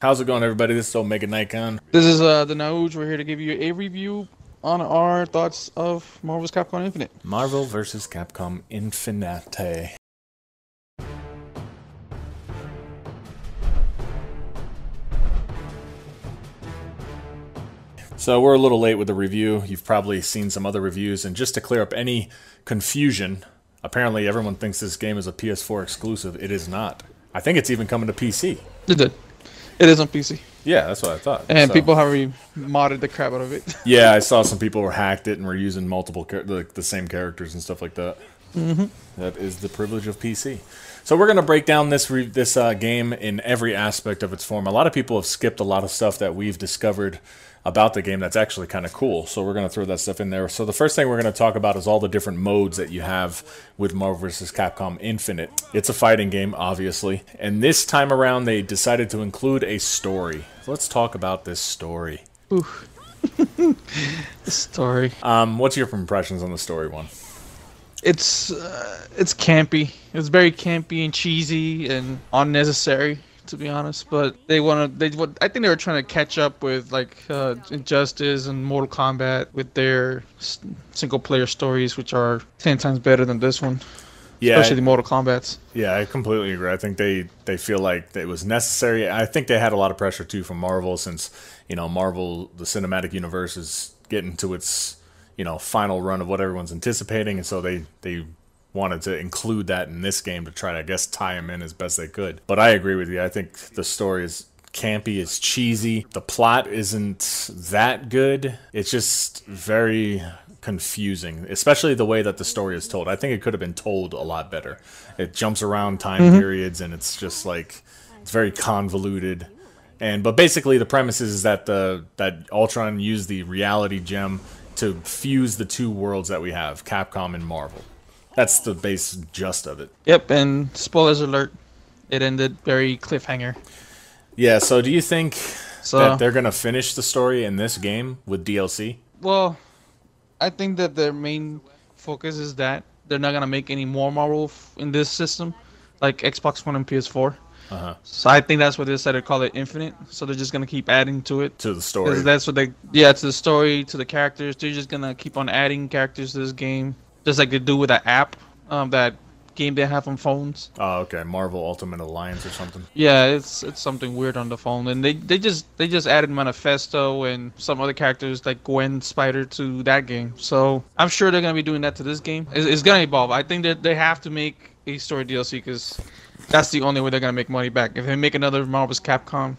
How's it going, everybody? This is OmegaNikon. This is the Nauj. We're here to give you a review on our thoughts of Marvel's Capcom Infinite. Marvel vs. Capcom Infinte. So we're a little late with the review. You've probably seen some other reviews, and just to clear up any confusion, apparently everyone thinks this game is a PS4 exclusive. It is not. I think it's even coming to PC. It did. It is on PC. Yeah, that's what I thought. And people have modded the crap out of it. Yeah, I saw some people were hacked it and were using multiple the same characters and stuff like that. That is the privilege of PC. So we're gonna break down this game in every aspect of its form. A lot of people have skipped a lot of stuff that we've discovered about the game that's actually kind of cool. So we're gonna throw that stuff in there. So the first thing we're gonna talk about is all the different modes that you have with Marvel vs. Capcom Infinite. It's a fighting game, obviously, and this time around they decided to include a story. So let's talk about this story. Ooh. The story. What's your impressions on the story one? It's campy. It's very campy and cheesy and unnecessary, to be honest. But I think they were trying to catch up with like Injustice and Mortal Kombat with their single-player stories, which are 10 times better than this one. Yeah, especially the Mortal Kombats. Yeah, I completely agree. I think they feel like it was necessary. I think they had a lot of pressure too from Marvel, since Marvel, the cinematic universe, is getting to its final run of what everyone's anticipating, and so they wanted to include that in this game to try to, I guess, tie them in as best they could. But I agree with you. I think the story is campy, it's cheesy. The plot isn't that good. It's just very confusing, especially the way that the story is told. I think it could have been told a lot better. It jumps around time periods, and it's just like, it's very convoluted. But basically the premise is that that Ultron used the reality gem to fuse the two worlds that we have, Capcom and Marvel. That's the base gist of it. Yep, and spoilers alert, it ended very cliffhanger. Yeah, so do you think that they're going to finish the story in this game with DLC? Well, I think that their main focus is that they're not going to make any more Marvel in this system, like Xbox One and PS4. So I think that's what they decided to call it Infinite. So they're just gonna keep adding to it. To the story. That's what to the story, to the characters. They're just gonna keep on adding characters to this game, just like they do with that app, that game they have on phones. Oh, okay, Marvel Ultimate Alliance or something. Yeah, it's something weird on the phone, and they just added Manifesto and some other characters like Gwen Spider to that game. So I'm sure they're gonna be doing that to this game. It's gonna evolve. I think that they have to make a story DLC because that's the only way they're gonna make money back. If they make another Marvel's Capcom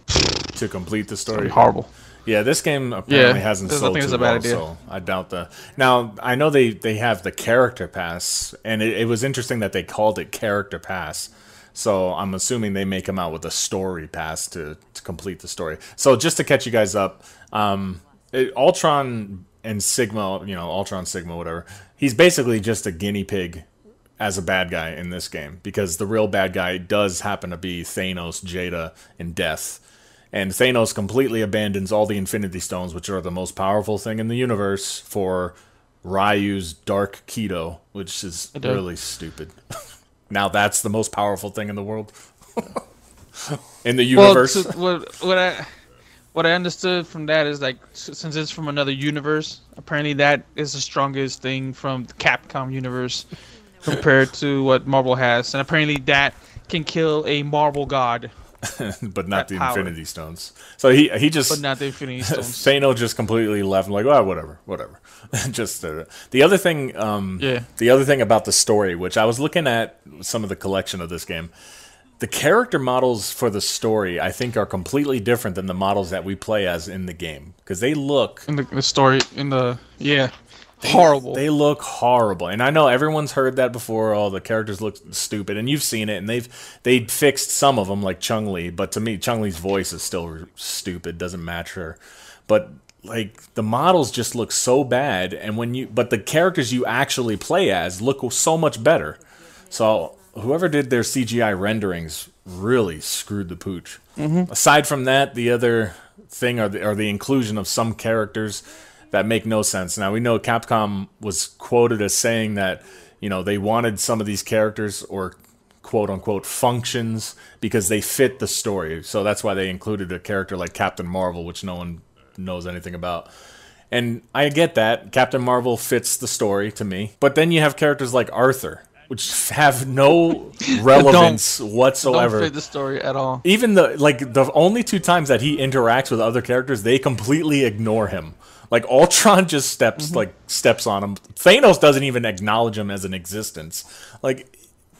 to complete the story, horrible. Yeah, this game apparently hasn't sold too well, so I doubt that. Now, I know they have the character pass, and it was interesting that they called it character pass. So I'm assuming they may come out with a story pass to complete the story. So just to catch you guys up, Ultron and Sigma, Ultron Sigma, whatever, he's basically just a guinea pig as a bad guy in this game, because the real bad guy does happen to be Thanos, Jada, and Death. And Thanos completely abandons all the Infinity Stones, which are the most powerful thing in the universe, for Ryu's Dark Keto, which is really stupid. Now that's the most powerful thing in the world. In the universe. Well, what I understood from that is, like, since it's from another universe, apparently that is the strongest thing from the Capcom universe compared to what Marvel has, and apparently that can kill a Marvel god. But not the Infinity Stones. So he just. But not the Infinity Stones. Thanos just completely left. I'm like, oh, whatever. Just the other thing. The other thing about the story, which I was looking at some of the collection of this game, the character models for the story, I think, are completely different than the models that we play as in the game, because they look in the story horrible. They look horrible, and I know everyone's heard that before. Oh, the characters look stupid, and you've seen it, and they fixed some of them, like Chun-Li. But to me, Chun-Li's voice is still stupid, doesn't match her. But like, the models just look so bad, and but the characters you actually play as look so much better. So whoever did their CGI renderings really screwed the pooch. Aside from that, the other thing are the inclusion of some characters that make no sense. Now, we know Capcom was quoted as saying that, they wanted some of these characters, or quote-unquote functions because they fit the story. So that's why they included a character like Captain Marvel, which no one knows anything about. And I get that. Captain Marvel fits the story to me. But then you have characters like Arthur, which have no relevance whatsoever. Don't fit the story at all. Even the only 2 times that he interacts with other characters, they completely ignore him. Like Ultron just steps on him. Thanos doesn't even acknowledge him as an existence. Like,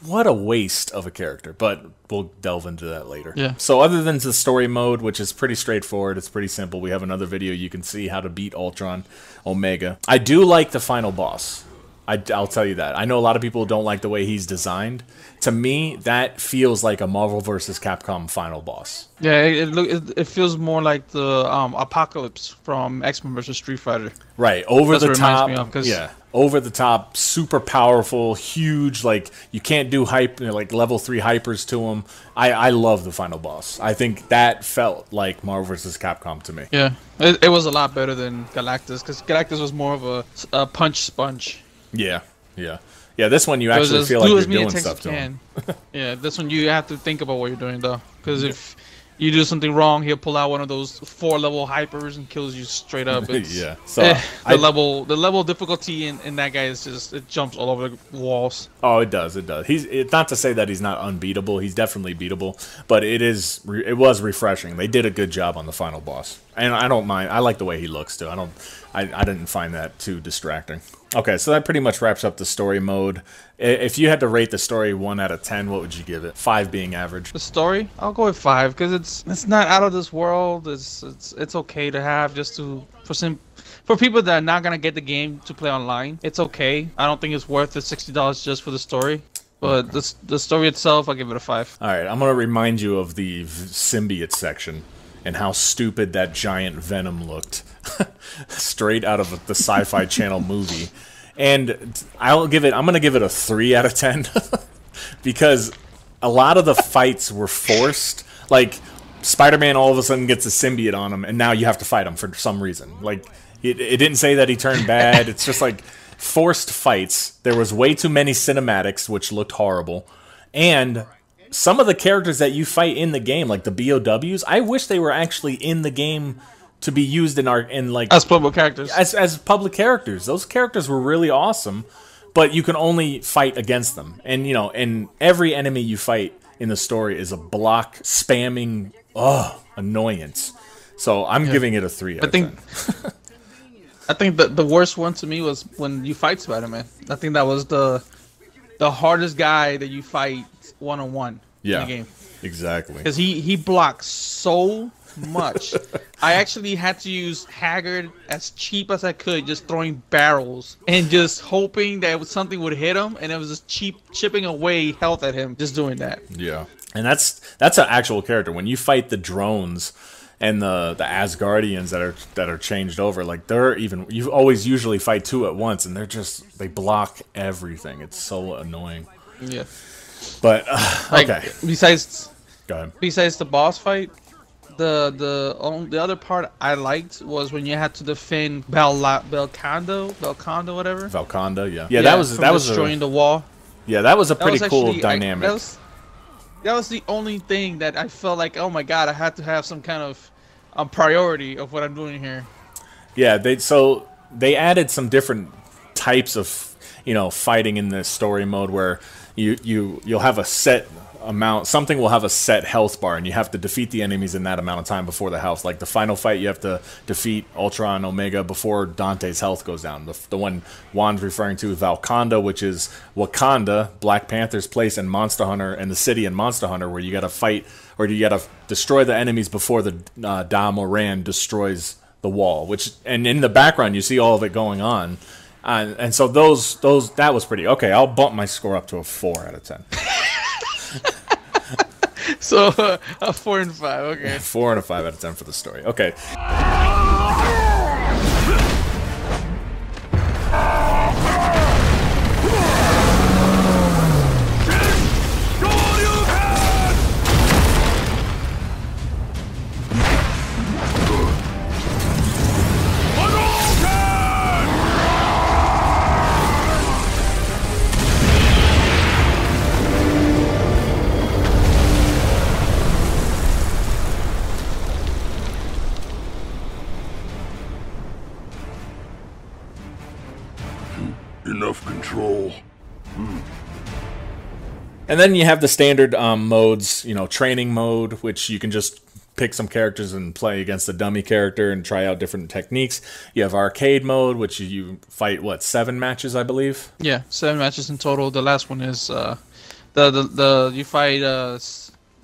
what a waste of a character. But we'll delve into that later. Yeah. So other than the story mode, which is pretty straightforward, it's pretty simple. We have another video you can see how to beat Ultron Omega. I do like the final boss. I'll tell you that. I know a lot of people don't like the way he's designed. To me, that feels like a Marvel vs. Capcom final boss. Yeah, it feels more like the Apocalypse from X-Men vs. Street Fighter. Right, over the top. Yeah, over the top, super powerful, huge. Like you can't do like level 3 hypers to him. I love the final boss. I think that felt like Marvel vs. Capcom to me. Yeah, it was a lot better than Galactus because Galactus was more of a punch sponge. Yeah. This one you actually feel like you're doing stuff to him. Yeah, this one you have to think about what you're doing though, because if you do something wrong, he'll pull out one of those 4-level hypers and kills you straight up. Yeah. So the level of difficulty in that guy is just, it jumps all over the walls. Oh, it does. It does. It's not to say that he's not unbeatable. He's definitely beatable, but it was refreshing. They did a good job on the final boss, and I don't mind. I like the way he looks too. I didn't find that too distracting. Okay, so that pretty much wraps up the story mode. If you had to rate the story 1 out of 10, what would you give it? 5 being average. The story, I'll go with 5 because it's not out of this world. It's okay to have just for people that are not gonna get the game to play online. It's okay. I don't think it's worth the $60 just for the story. But the story itself, I'll give it a 5. All right, I'm gonna remind you of the symbiote section and how stupid that giant Venom looked. Straight out of the Sci-Fi Channel movie. And I'm gonna give it a 3 out of 10 because a lot of the fights were forced. Like Spider-Man all of a sudden gets a symbiote on him and now you have to fight him for some reason. Like it didn't say that he turned bad. It's just like forced fights. There was way too many cinematics, which looked horrible. And some of the characters that you fight in the game, like the BOWs, I wish they were actually in the game to be used as public characters. As public characters. Those characters were really awesome, but you can only fight against them. And and every enemy you fight in the story is a block spamming annoyance. So I'm giving it a 3 out of 10. I think the worst one to me was when you fight Spider-Man. I think that was the hardest guy that you fight one-on-one in the game. Exactly. Because he blocks so much. I actually had to use Haggard as cheap as I could, just throwing barrels and just hoping that something would hit him, and it was just chipping away health at him, just doing that. Yeah, and that's an actual character. When you fight the drones and the Asgardians that are changed over, like you always usually fight 2 at once, and they block everything. It's so annoying. Yeah, but okay. Besides, go ahead. Besides the boss fight, the other part I liked was when you had to defend Valconda, whatever. Valconda, yeah. That was destroying the wall. Yeah, that was a pretty cool dynamic. That was the only thing that I felt like, oh my god, I had to have some kind of priority of what I'm doing here. Yeah, they added some different types of fighting in the story mode where you'll have a set amount. Something will have a set health bar, and you have to defeat the enemies in that amount of time before the health. Like the final fight, you have to defeat Ultron Omega before Dante's health goes down. The one Juan's referring to, Valconda, which is Wakanda, Black Panther's place in Monster Hunter, and the city in Monster Hunter, where you got to fight or you got to destroy the enemies before the Da Moran destroys the wall. And in the background, you see all of it going on. And so that was pretty okay. I'll bump my score up to a 4 out of 10. So a 4 and 5, okay. 4 and a 5 out of 10 for the story. Okay. enough control. And then you have the standard modes, you know, training mode, which you can just pick some characters and play against a dummy character and try out different techniques. You have arcade mode, which you fight, what, 7 matches, I believe? Yeah, 7 matches in total. The last one is you fight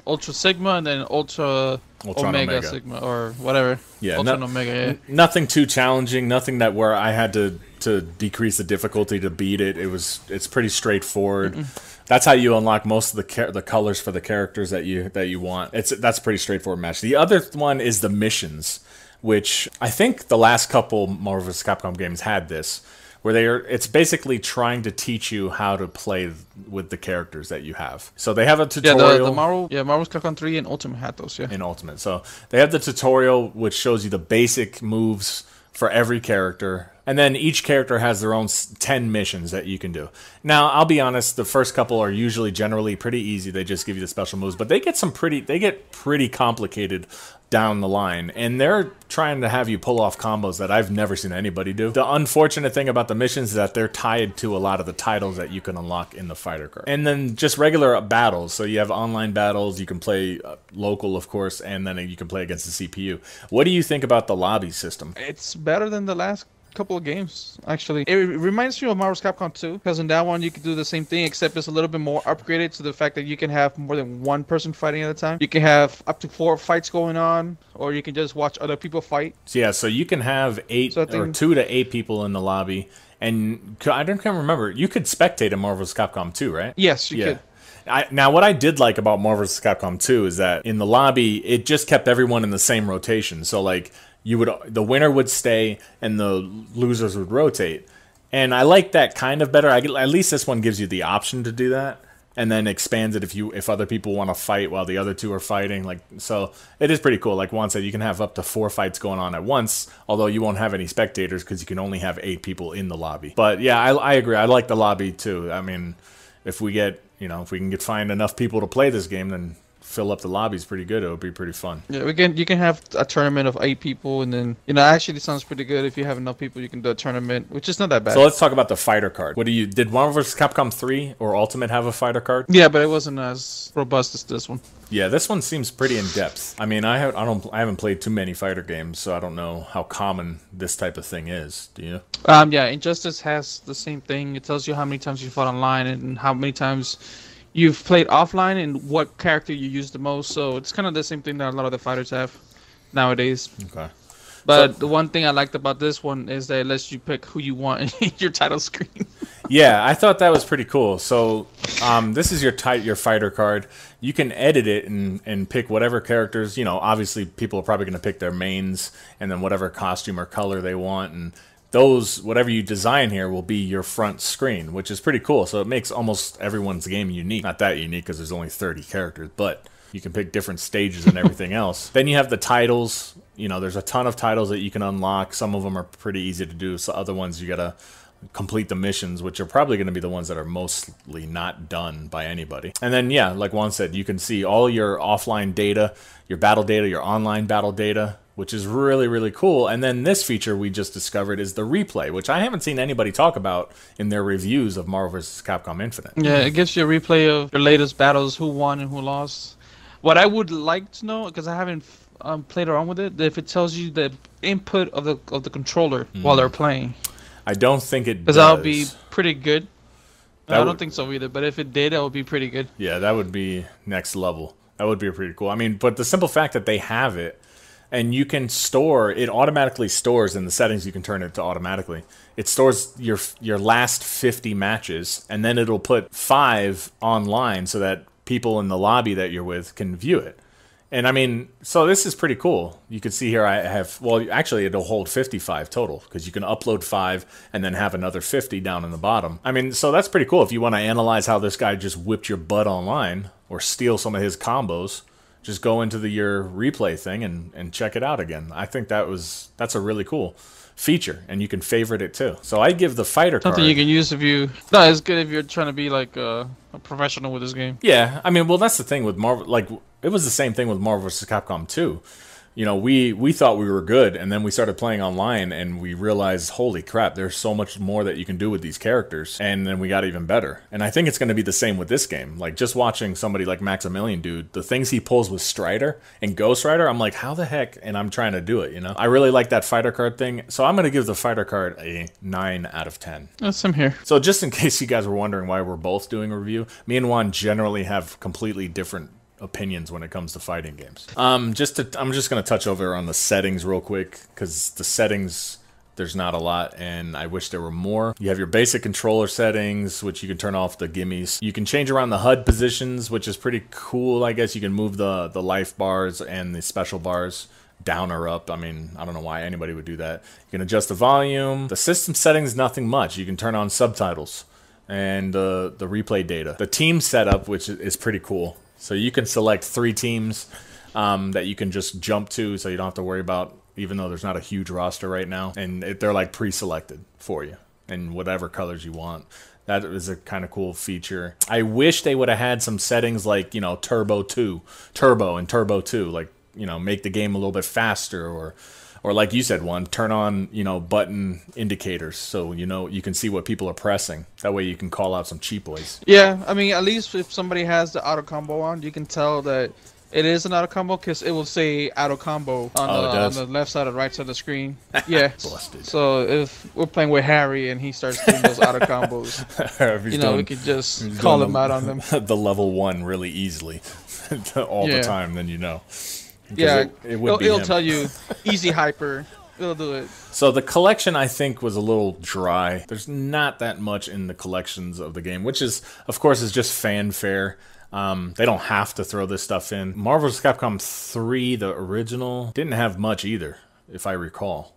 Ultra Sigma and then Ultra Omega Sigma or whatever. Yeah, Ultra and Omega. Yeah. Nothing too challenging. Nothing that where I had to decrease the difficulty to beat it. It's pretty straightforward. That's how you unlock most of the colors for the characters that you want. That's a pretty straightforward match. The other one is the missions, which I think the last couple Marvel vs. Capcom games had this, where it's basically trying to teach you how to play with the characters that you have. So they have a tutorial. Yeah, Marvel's Capcom 3 and Ultimate had those, yeah. In Ultimate. So they have the tutorial which shows you the basic moves for every character. And then each character has their own 10 missions that you can do. Now, I'll be honest, the first couple are generally pretty easy. They just give you the special moves, but they get pretty complicated down the line, and they're trying to have you pull off combos that I've never seen anybody do. The unfortunate thing about the missions is that they're tied to a lot of the titles that you can unlock in the fighter card. And then just regular battles. So you have online battles, you can play local, of course, and then you can play against the CPU. What do you think about the lobby system? It's better than the last couple of games, actually. It reminds me of Marvel's Capcom 2, because in that one you can do the same thing, except it's a little bit more upgraded to the fact that you can have more than one person fighting at a time. You can have up to 4 fights going on, or you can just watch other people fight. Yeah, so you can have 2 to 8 people in the lobby, and I can't remember, you could spectate in Marvel's Capcom 2, right? Yes, you could. Now, what I did like about Marvel vs. Capcom 2 is that in the lobby, it just kept everyone in the same rotation. So, like, the winner would stay and the losers would rotate. And I like that kind of better. At least this one gives you the option to do that, and then expands it if other people want to fight while the other 2 are fighting. Like, so it is pretty cool. Like Juan said, you can have up to 4 fights going on at once, although you won't have any spectators because you can only have 8 people in the lobby. But yeah, I agree. I like the lobby too. I mean, if we can find enough people to play this game, then fill up the lobbies pretty good. It would be pretty fun. Yeah, you can have a tournament of 8 people, and then actually it sounds pretty good. If you have enough people, you can do a tournament, which is not that bad. So let's talk about the fighter card. Did Marvel vs. Capcom 3 or Ultimate have a fighter card? Yeah, but it wasn't as robust as this one. Yeah, this one seems pretty in depth. I mean, I haven't played too many fighter games, so I don't know how common this type of thing is. Do you? Yeah, Injustice has the same thing. It tells you how many times you fought online and how many times you've played offline and what character you use the most. So it's kind of the same thing that a lot of the fighters have nowadays. Okay. But the one thing I liked about this one is that it lets you pick who you want in your title screen. Yeah, I thought that was pretty cool. So this is your fighter card. You can edit it and pick whatever characters. Obviously people are probably going to pick their mains and then whatever costume or color they want, and those, whatever you design here, will be your front screen, which is pretty cool. So it makes almost everyone's game unique. Not that unique because there's only 30 characters, but you can pick different stages and everything else. Then you have the titles. There's a ton of titles that you can unlock. Some of them are pretty easy to do. So other ones you gotta complete the missions, which are probably going to be the ones that are mostly not done by anybody. And then, yeah, like Juan said, you can see all your offline data, your battle data, your online battle data, which is really, really cool. And then this feature we just discovered is the replay, which I haven't seen anybody talk about in their reviews of Marvel vs. Capcom Infinite. Yeah, it gives you a replay of your latest battles, who won and who lost. What I would like to know, because I haven't played around with it, if it tells you the input of the controller while they're playing. I don't think it does. Because that would be pretty good. I don't think so either, but if it did, that would be pretty good. Yeah, that would be next level. That would be pretty cool. I mean, but the simple fact that they have it, and you can store, it automatically stores in the settings, you can turn it to automatically. It stores your last 50 matches, and then it'll put 5 online so that people in the lobby that you're with can view it. And I mean, so this is pretty cool. You can see here I have, well, actually it'll hold 55 total, because you can upload 5 and then have another 50 down in the bottom. I mean, so that's pretty cool. If you want to analyze how this guy just whipped your butt online or steal some of his combos, just go into your replay thing and check it out again. I think that's a really cool feature, and you can favorite it too. So I give the fighter card. Something you can use if you... No, it's good if you're trying to be like a professional with this game. Yeah, I mean, well, that's the thing with Marvel. Like, it was the same thing with Marvel vs. Capcom 2. you know, we thought we were good, and then we started playing online, and we realized, holy crap, there's so much more that you can do with these characters, and then we got even better. And I think it's going to be the same with this game. Like, just watching somebody like Maximilian, dude, the things he pulls with Strider and Ghost Rider, I'm like, how the heck? And I'm trying to do it, you know? I really like that fighter card thing, so I'm going to give the fighter card a 9 out of 10. Same here. So just in case you guys were wondering why we're both doing a review, me and Juan generally have completely different opinions when it comes to fighting games. I'm just going to touch over on the settings real quick, because the settings, there's not a lot, and I wish there were more. You have your basic controller settings, which you can turn off the gimmies. You can change around the HUD positions, which is pretty cool, I guess. You can move the life bars and the special bars down or up. I mean, I don't know why anybody would do that. You can adjust the volume. The system settings, nothing much. You can turn on subtitles and the replay data. The team setup, which is pretty cool. So you can select 3 teams that you can just jump to, so you don't have to worry about, even though there's not a huge roster right now. And they're like pre-selected for you in whatever colors you want. That is a kind of cool feature. I wish they would have had some settings like, you know, Turbo and Turbo 2. Like, you know, make the game a little bit faster, or like you said, one, turn on, you know, button indicators, so you know you can see what people are pressing. That way you can call out some cheap boys. Yeah, I mean, at least if somebody has the auto combo on, you can tell that it is an auto combo, because it will say auto combo on the left side or right side of the screen. Yeah. Busted. So if we're playing with Harry and he starts doing those auto combos, you know, we could just call him out on them. The level 1 really easily all the time, then you know. Yeah, it'll tell you easy hyper. It'll do it. So the collection, I think, was a little dry. There's not that much in the collections of the game, which is, of course, is just fanfare. They don't have to throw this stuff in. Marvel vs. Capcom 3, the original, didn't have much either, if I recall.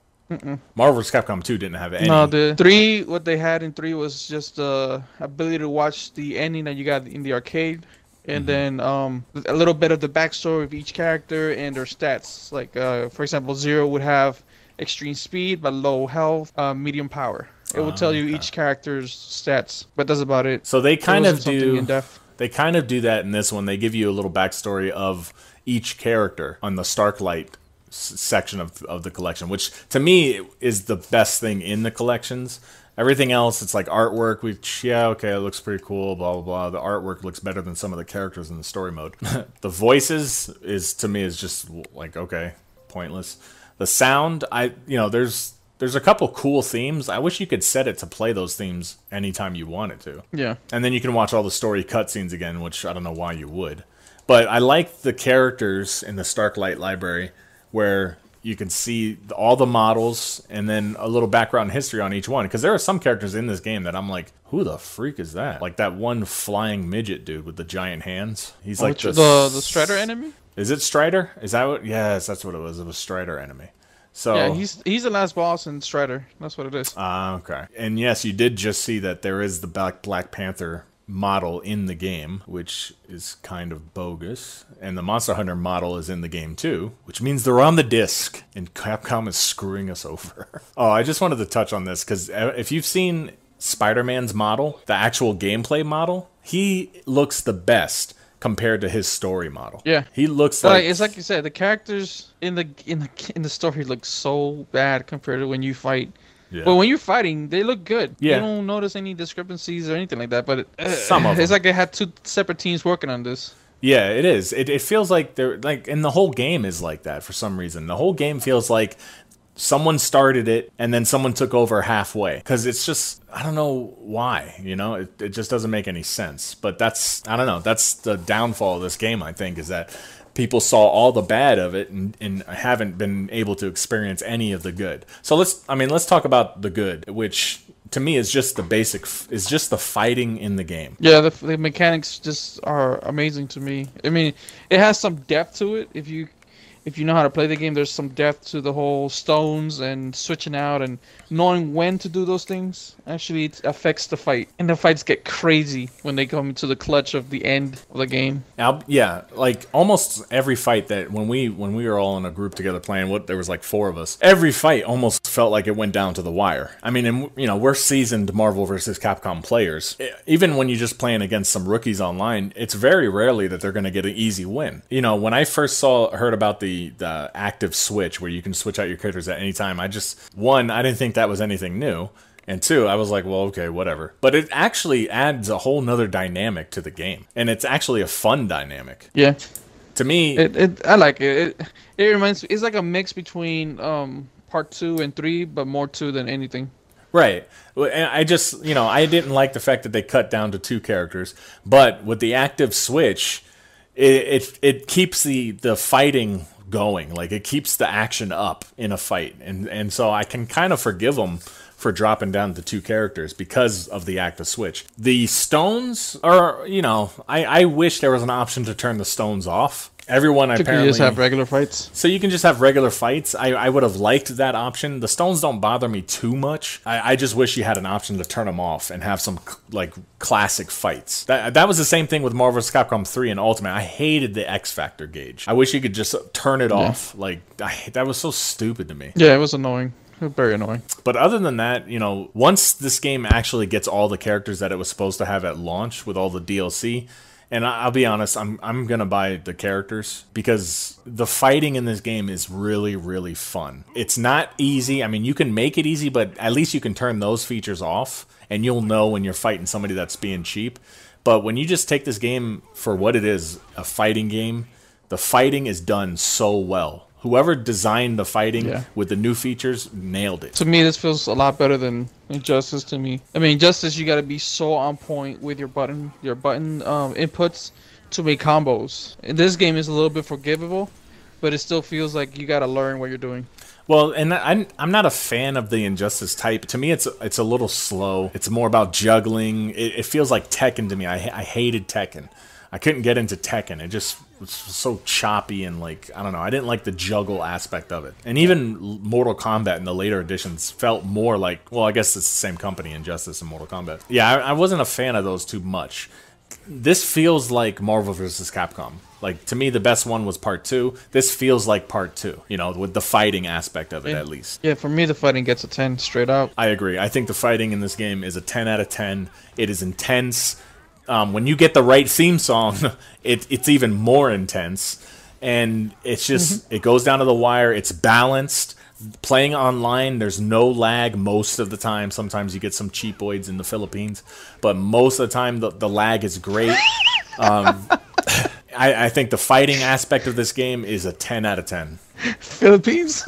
Marvel vs. Capcom 2 didn't have any. No, the 3, what they had in 3 was just the ability to watch the ending that you got in the arcade. And then a little bit of the backstory of each character and their stats. Like, for example, Zero would have extreme speed but low health, medium power. It will tell you each character's stats, but that's about it. So they kind of do. They kind of do that in this one. They give you a little backstory of each character on the Starklight section of the collection, which to me is the best thing in the collections. Everything else, it's like artwork, which, yeah, okay, it looks pretty cool, blah, blah, blah. The artwork looks better than some of the characters in the story mode. The voices to me, is just like, okay, pointless. The sound, you know, there's a couple cool themes. I wish you could set it to play those themes anytime you wanted to. Yeah. And then you can watch all the story cutscenes again, which I don't know why you would. But I like the characters in the Starklight library, where you can see all the models and then a little background history on each one. Because there are some characters in this game that I'm like, who the freak is that? Like that one flying midget dude with the giant hands. He's like the Strider enemy? Is it Strider? Is that what? Yes, that's what it was. It was Strider enemy. So yeah, he's the last boss in Strider. That's what it is. Okay. And yes, you did just see that there is the Black Panther model in the game, which is kind of bogus, and the Monster Hunter model is in the game too, which means they're on the disc, and Capcom is screwing us over. Oh, I just wanted to touch on this, because if you've seen Spider-Man's model, the actual gameplay model, he looks the best compared to his story model. Yeah, he looks like, it's like you said, the characters in the story look so bad compared to when you fight. Yeah. But when you're fighting, they look good. Yeah. You don't notice any discrepancies or anything like that. But some of them. It's like they had 2 separate teams working on this. Yeah, it is. It feels like they're like, and the whole game is like that for some reason. The whole game feels like someone started it and then someone took over halfway. Because it's just, I don't know why, you know? It just doesn't make any sense. But that's, I don't know, that's the downfall of this game, I think, is that people saw all the bad of it and haven't been able to experience any of the good. So let's talk about the good, which to me is just the fighting in the game. Yeah, the mechanics just are amazing to me. I mean, it has some depth to it. If you know how to play the game, there's some depth to the whole stones and switching out and knowing when to do those things. Actually, it affects the fight. And the fights get crazy when they come to the clutch of the end of the game. Yeah, like almost every fight that when we were all in a group together playing, there was like 4 of us. Every fight almost felt like it went down to the wire. I mean, and you know, we're seasoned Marvel vs. Capcom players. Even when you're just playing against some rookies online, it's very rarely that they're going to get an easy win. You know, when I first heard about the the active switch where you can switch out your characters at any time. One, I didn't think that was anything new. And two, I was like, well, okay, whatever. But it actually adds a whole nother dynamic to the game. And it's actually a fun dynamic. Yeah. To me, I like it. It reminds me, it's like a mix between part 2 and 3, but more 2 than anything. Right. And I just, I didn't like the fact that they cut down to 2 characters. But with the active switch, it keeps the fighting going. Like, it keeps the action up in a fight. And so I can kind of forgive them for dropping down to 2 characters because of the active switch. The stones are, I wish there was an option to turn the stones off. Everyone apparently... You just have regular fights? So you can just have regular fights. I would have liked that option. The stones don't bother me too much. I just wish you had an option to turn them off and have some, like, classic fights. That was the same thing with Marvel vs. Capcom 3 and Ultimate. I hated the X Factor gauge. I wish you could just turn it off. Like, that was so stupid to me. Yeah, it was annoying. Very annoying. But other than that, once this game actually gets all the characters that it was supposed to have at launch with all the DLC, and I'll be honest, I'm gonna buy the characters because the fighting in this game is really, really fun. It's not easy. I mean, you can make it easy, but at least you can turn those features off, and you'll know when you're fighting somebody that's being cheap. But when you just take this game for what it is, a fighting game, the fighting is done so well. Whoever designed the fighting with the new features nailed it. To me, this feels a lot better than Injustice to me. I mean, Injustice, you got to be so on point with your button inputs to make combos. And this game is a little bit forgivable, but it still feels like you got to learn what you're doing. Well, and I'm not a fan of the Injustice type. To me, it's a little slow. It's more about juggling. It feels like Tekken to me. I hated Tekken. I couldn't get into Tekken. It just was so choppy and, like, I don't know. I didn't like the juggle aspect of it. And even Mortal Kombat in the later editions felt more like, well, I guess it's the same company, Injustice and Mortal Kombat. Yeah, I wasn't a fan of those too much. This feels like Marvel vs. Capcom. Like, to me, the best one was part 2. This feels like part 2, with the fighting aspect of it, at least. Yeah, for me, the fighting gets a 10 straight out. I agree. I think the fighting in this game is a 10 out of 10. It is intense. When you get the right theme song, it's even more intense. And it's just, it goes down to the wire. It's balanced. Playing online, there's no lag most of the time. Sometimes you get some cheapoids in the Philippines. But most of the time, the lag is great. I think the fighting aspect of this game is a 10 out of 10. Philippines?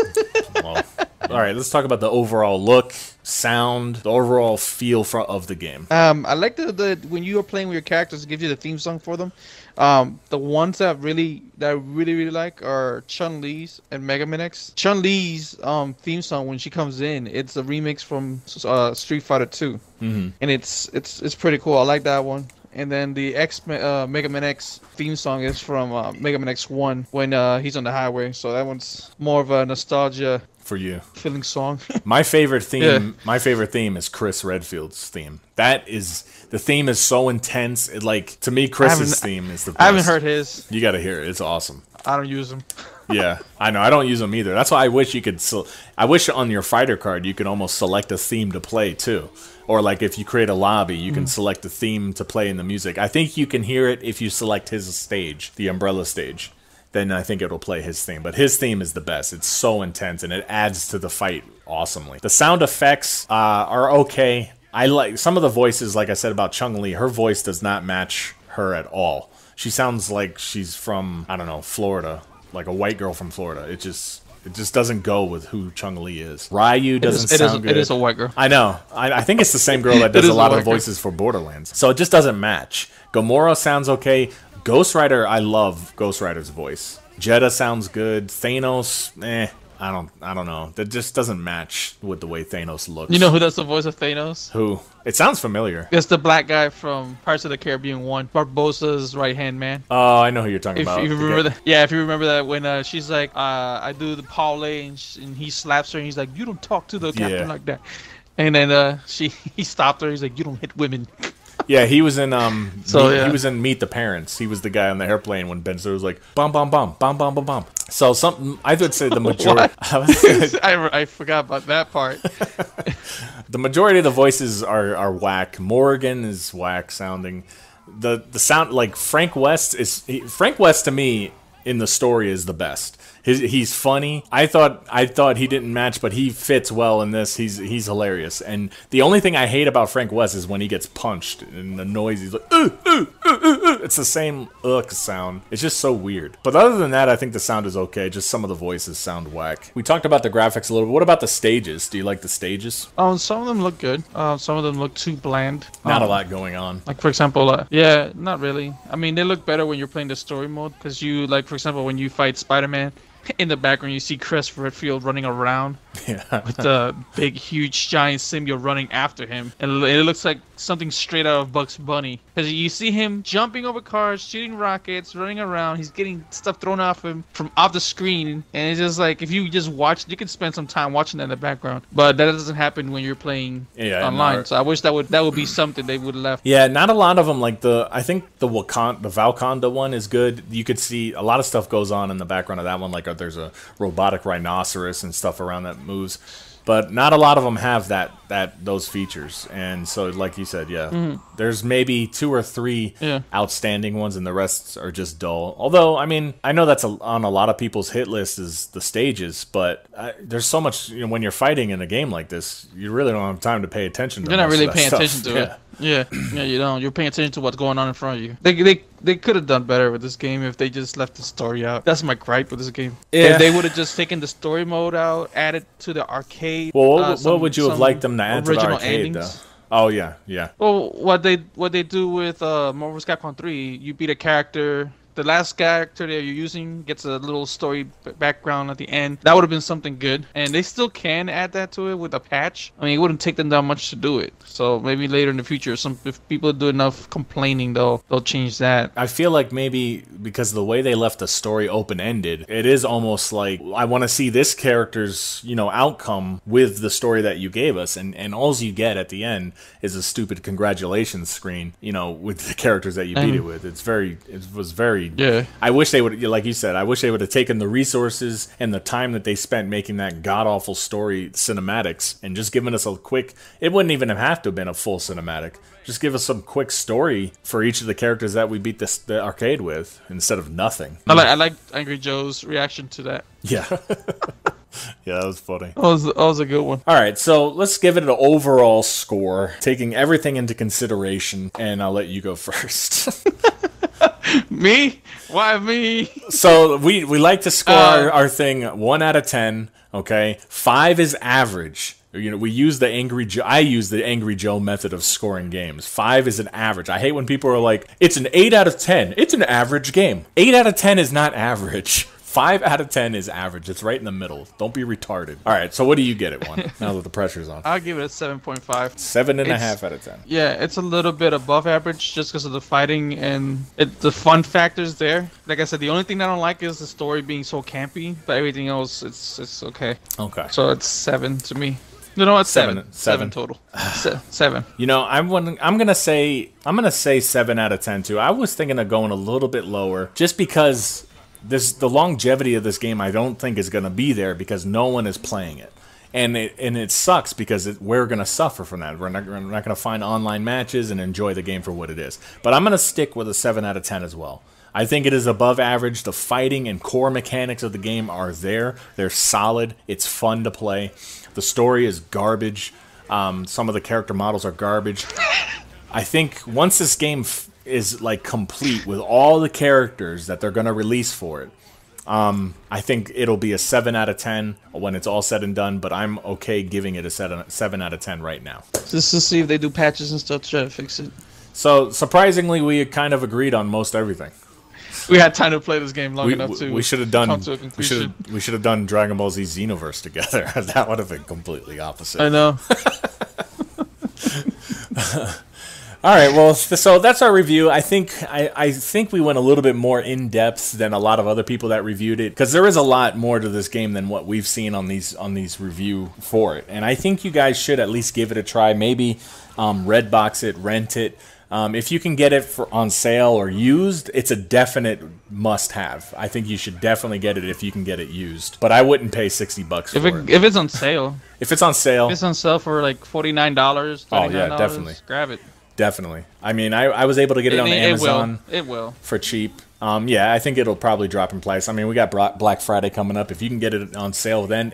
Well, all right, let's talk about the overall look, sound, the overall feel of the game. I like the when you are playing with your characters, it gives you the theme song for them. The ones that I really like are Chun-Li's and OmegaNikon. Chun-Li's theme song, when she comes in, it's a remix from Street Fighter 2, and it's pretty cool. I like that one. And then the OmegaNikon theme song is from OmegaNikon 1 when he's on the highway. So that one's more of a nostalgia for you feeling song. My favorite theme, my favorite theme is Chris Redfield's theme. The theme is so intense. To me, Chris's theme is the best. I haven't heard his. You got to hear it. It's awesome. I don't use them. Yeah, I know. I don't use them either. That's why I wish you could. I wish on your fighter card you could almost select a theme to play too. Or like if you create a lobby, you can select a theme to play in the music. I think you can hear it if you select his stage, the umbrella stage. Then I think it'll play his theme. But his theme is the best. It's so intense, and it adds to the fight awesomely. The sound effects are okay. I like some of the voices, like I said about Chun-Li. Her voice does not match her at all. She sounds like she's from, I don't know, Florida. Like a white girl from Florida. It just doesn't go with who Chun-Li is. Ryu doesn't sound good. It is a white girl. I know. I think it's the same girl that does a lot of the voices for Borderlands. So it just doesn't match. Gamora sounds okay. Ghost Rider, I love Ghost Rider's voice. Jeddah sounds good. Thanos, I don't know. That just doesn't match with the way Thanos looks. You know who does the voice of Thanos? Who? It sounds familiar. It's the black guy from Pirates of the Caribbean 1, Barbosa's right-hand man. Oh, I know who you're talking about. If you remember that, yeah, if you remember that when she's like, I do the parlay, and he slaps her, and he's like, you don't talk to the captain like that. And then he stopped her. He's like, you don't hit women. Yeah, he was in he was in Meet the Parents. He was the guy on the airplane when Ben Stiller was like bum bum bum bum bum bum bum. So I would say the majority. I forgot about that part. The majority of the voices are whack. Morgan is whack sounding. The sound, like Frank West to me in the story is the best. He's funny. I thought he didn't match, but he fits well in this. He's hilarious. And the only thing I hate about Frank West is when he gets punched and the noise. He's like, it's the same sound. It's just so weird. But other than that, I think the sound is okay. Just some of the voices sound whack. We talked about the graphics a little bit. What about the stages? Do you like the stages? Some of them look good. Some of them look too bland. Not a lot going on. Like, for example, yeah, not really. I mean, they look better when you're playing the story mode, because you, like, for example, when you fight Spider-Man, in the background you see Chris Redfield running around with the big, huge, giant symbiote running after him. And it looks like something straight out of Bugs Bunny. Because you see him jumping over cars, shooting rockets, running around. He's getting stuff thrown off him from off the screen. And it's just like, if you just watch, you can spend some time watching that in the background. But that doesn't happen when you're playing online. So I wish that would be something they would have left. Yeah, not a lot of them. Like I think the Valconda one is good. You could see a lot of stuff goes on in the background of that one. Like there's a robotic rhinoceros and stuff around that moves. But not a lot of them have those features, and so like you said, there's maybe 2 or 3 outstanding ones, and the rest are just dull. Although, I mean, I know that's on a lot of people's hit list is the stages, but there's so much. When you're fighting in a game like this, you really don't have time to pay attention to. You're not really paying attention to it. Yeah, you don't. You're paying attention to what's going on in front of you. They could have done better with this game if they just left the story out. That's my gripe with this game. Yeah. If they would have just taken the story mode out, added to the arcade. Well, what would you have liked them to add to the arcade, though? Oh yeah. Well, what they do with Marvel vs. Capcom 3, you beat a character. The last character that you're using gets a little story background at the end. That would have been something good. And they still can add that to it with a patch. I mean, it wouldn't take them that much to do it. So maybe later in the future, if people do enough complaining, they'll change that. I feel like maybe because of the way they left the story open-ended, it is almost like I want to see this character's outcome with the story that you gave us, and all you get at the end is a stupid congratulations screen. With the characters that you beat it with. It was very. Yeah. I wish they would, like you said, I wish they would have taken the resources and the time that they spent making that god-awful story cinematics and just given us a quick, it wouldn't even have to have been a full cinematic. Just give us some quick story for each of the characters that we beat the arcade with instead of nothing. I like Angry Joe's reaction to that. Yeah. Yeah, that was funny. That was a good one. All right, so let's give it an overall score, taking everything into consideration, and I'll let you go first. Me? Why me? So we like to score our thing 1 out of 10. Okay, 5 is average. We use the Angry Joe. I use the Angry Joe method of scoring games. 5 is an average. I hate when people are like, "It's an 8 out of 10." It's an average game. 8 out of 10 is not average. 5 out of 10 is average. It's right in the middle. Don't be retarded. All right, so what do you get it, one? Now that the pressure's on. I'll give it a 7.5. 7.5 out of 10. Yeah, it's a little bit above average just because of the fighting and the fun factors there. Like I said, the only thing I don't like is the story being so campy, but everything else, it's okay. Okay. So it's 7 to me. No, it's 7. 7 total. 7. I'm gonna say 7 out of 10 too. I was thinking of going a little bit lower, just because the longevity of this game I don't think is gonna be there because no one is playing it, and it sucks because we're gonna suffer from that. We're not gonna find online matches and enjoy the game for what it is. But I'm gonna stick with a 7 out of 10 as well. I think it is above average. The fighting and core mechanics of the game are there. They're solid. It's fun to play. The story is garbage. Some of the character models are garbage. I think once this game is like complete with all the characters that they're going to release for it, I think it'll be a 7 out of 10 when it's all said and done, but I'm okay giving it a 7 out of 10 right now. Just to see if they do patches and stuff to try to fix it. So, surprisingly, we kind of agreed on most everything. We had time to play this game long enough to we should have done come to a conclusion. We should have done Dragon Ball Z Xenoverse together. That would have been completely opposite. I know. All right, well, so that's our review. I think we went a little bit more in depth than a lot of other people that reviewed it, because there is a lot more to this game than what we've seen on these review for it. And I think you guys should at least give it a try. Maybe Redbox it, rent it. If you can get it on sale or used, it's a definite must-have. I think you should definitely get it if you can get it used. But I wouldn't pay $60 for it. If it's on sale. If it's on sale. If it's on sale for like $49, $39, oh yeah, definitely. Grab it. Definitely. I mean, I was able to get it on Amazon. It will. For cheap. Yeah, I think it'll probably drop in price. I mean, we got Black Friday coming up. If you can get it on sale then,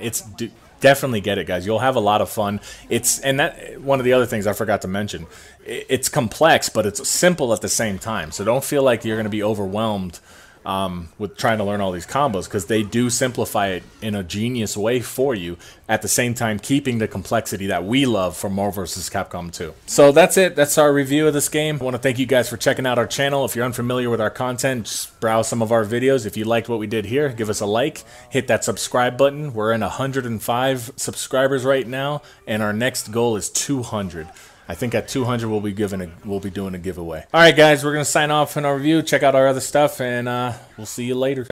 definitely get it, guys. You'll have a lot of fun. And that one of the other things I forgot to mention. It's complex, but it's simple at the same time. So don't feel like you're going to be overwhelmed with trying to learn all these combos, because they do simplify it in a genius way for you, at the same time keeping the complexity that we love from Marvel vs. Capcom 2. So that's it. That's our review of this game. I want to thank you guys for checking out our channel. If you're unfamiliar with our content, just browse some of our videos. If you liked what we did here, give us a like. Hit that subscribe button. We're in 105 subscribers right now, and our next goal is 200. I think at 200 we'll be doing a giveaway. All right, guys, we're gonna sign off in our review. Check out our other stuff, and we'll see you later.